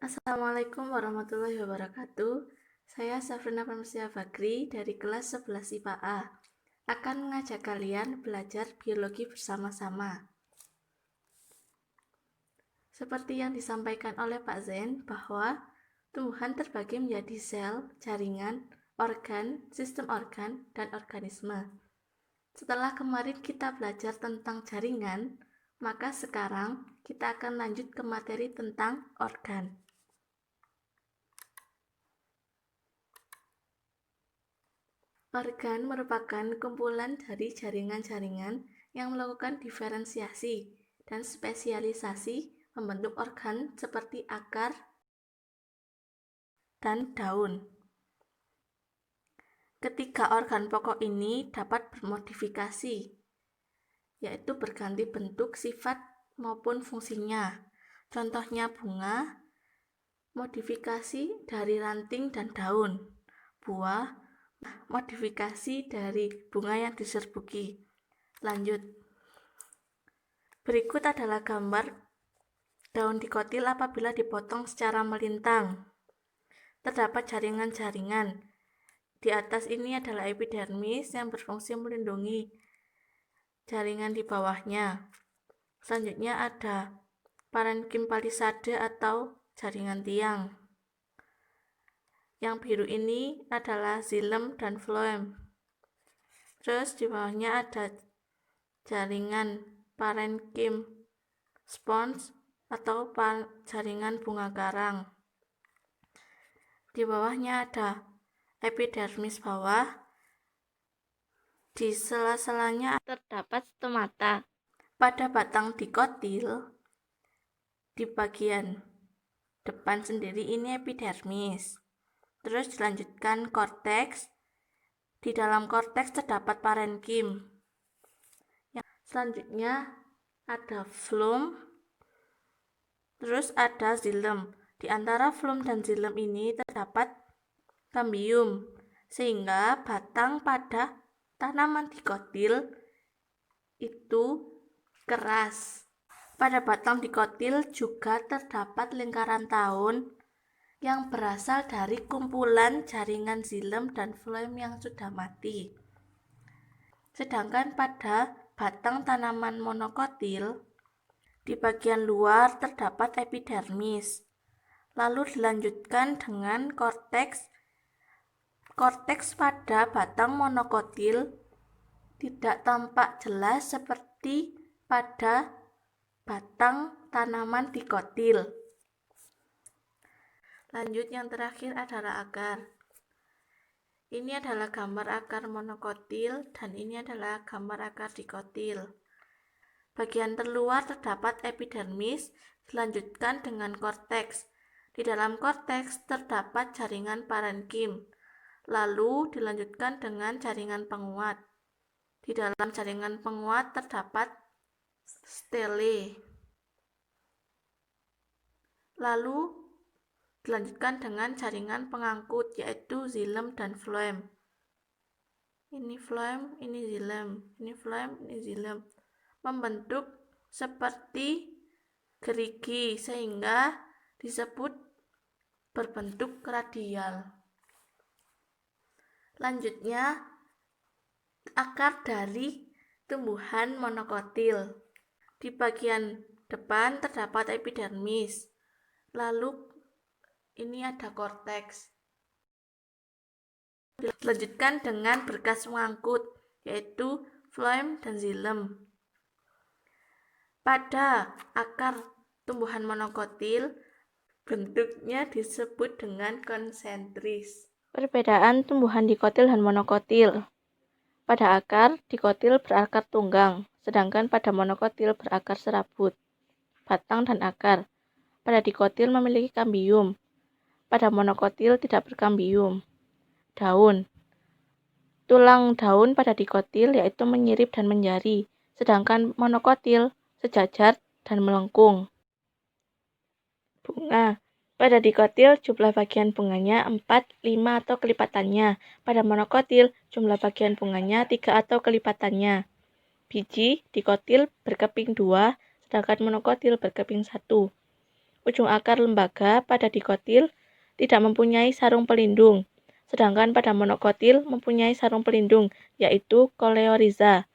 Assalamualaikum warahmatullahi wabarakatuh. Saya Safrina Pramesya Bakri dari kelas 11 IPA A akan mengajak kalian belajar biologi bersama-sama. Seperti yang disampaikan oleh Pak Zain bahwa tumbuhan terbagi menjadi sel, jaringan, organ, sistem organ, dan organisme. Setelah kemarin kita belajar tentang jaringan, maka sekarang kita akan lanjut ke materi tentang organ. Organ merupakan kumpulan dari jaringan-jaringan yang melakukan diferensiasi dan spesialisasi membentuk organ seperti akar dan daun. Ketiga organ pokok ini dapat bermodifikasi, yaitu berganti bentuk, sifat, maupun fungsinya. Contohnya bunga, modifikasi dari ranting dan daun. Buah, modifikasi dari bunga yang diserbuki. Lanjut. Berikut adalah gambar daun dikotil apabila dipotong secara melintang. Terdapat jaringan-jaringan. Di atas ini adalah epidermis yang berfungsi melindungi jaringan di bawahnya. Selanjutnya ada parenkim palisade atau jaringan tiang. Yang biru ini adalah xilem dan floem. Terus di bawahnya ada jaringan parenkim spons atau jaringan bunga karang. Di bawahnya ada epidermis bawah. Di sela-selanya terdapat stomata. Pada batang dikotil, di bagian depan sendiri ini epidermis. Terus dilanjutkan korteks. Di dalam korteks terdapat parenkim. Selanjutnya ada floem. Terus ada xilem. Di antara floem dan xilem ini terdapat kambium, sehingga batang pada tanaman dikotil itu keras. Pada batang dikotil juga terdapat lingkaran tahun yang berasal dari kumpulan jaringan xilem dan floem yang sudah mati. Sedangkan pada batang tanaman monokotil, di bagian luar terdapat epidermis, lalu dilanjutkan dengan korteks. Korteks pada batang monokotil tidak tampak jelas seperti pada batang tanaman dikotil. Lanjut, yang terakhir adalah akar. Ini adalah gambar akar monokotil dan ini adalah gambar akar dikotil. Bagian terluar terdapat epidermis, dilanjutkan dengan korteks. Di dalam korteks terdapat jaringan parenkim, lalu dilanjutkan dengan jaringan penguat. Di dalam jaringan penguat terdapat stele, lalu dilanjutkan dengan jaringan pengangkut, yaitu xilem dan floem. Ini floem, ini xilem, ini floem, ini xilem. Membentuk seperti gerigi sehingga disebut berbentuk radial. Lainnya, akar dari tumbuhan monokotil. Di bagian depan terdapat epidermis, lalu ini ada korteks. Dilanjutkan dengan berkas pengangkut, yaitu floem dan xilem. Pada akar tumbuhan monokotil, bentuknya disebut dengan konsentris. Perbedaan tumbuhan dikotil dan monokotil. Pada akar, dikotil berakar tunggang, sedangkan pada monokotil berakar serabut. Batang dan akar. Pada dikotil memiliki kambium. Pada monokotil tidak berkambium. Daun. Tulang daun pada dikotil yaitu menyirip dan menjari, sedangkan monokotil sejajar dan melengkung. Bunga. Pada dikotil jumlah bagian bunganya 4, 5 atau kelipatannya. Pada monokotil jumlah bagian bunganya 3 atau kelipatannya. Biji dikotil berkeping 2, sedangkan monokotil berkeping 1. Ujung akar lembaga pada dikotil tidak mempunyai sarung pelindung, sedangkan pada monokotil mempunyai sarung pelindung, yaitu koleorhiza.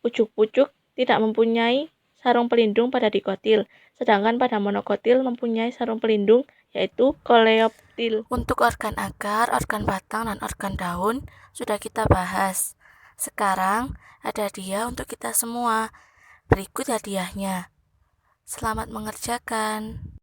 Ujung pucuk tidak mempunyai sarung pelindung pada dikotil, sedangkan pada monokotil mempunyai sarung pelindung, yaitu koleoptil. Untuk organ akar, organ batang, dan organ daun sudah kita bahas. Sekarang ada hadiah untuk kita semua. Berikut hadiahnya. Selamat mengerjakan.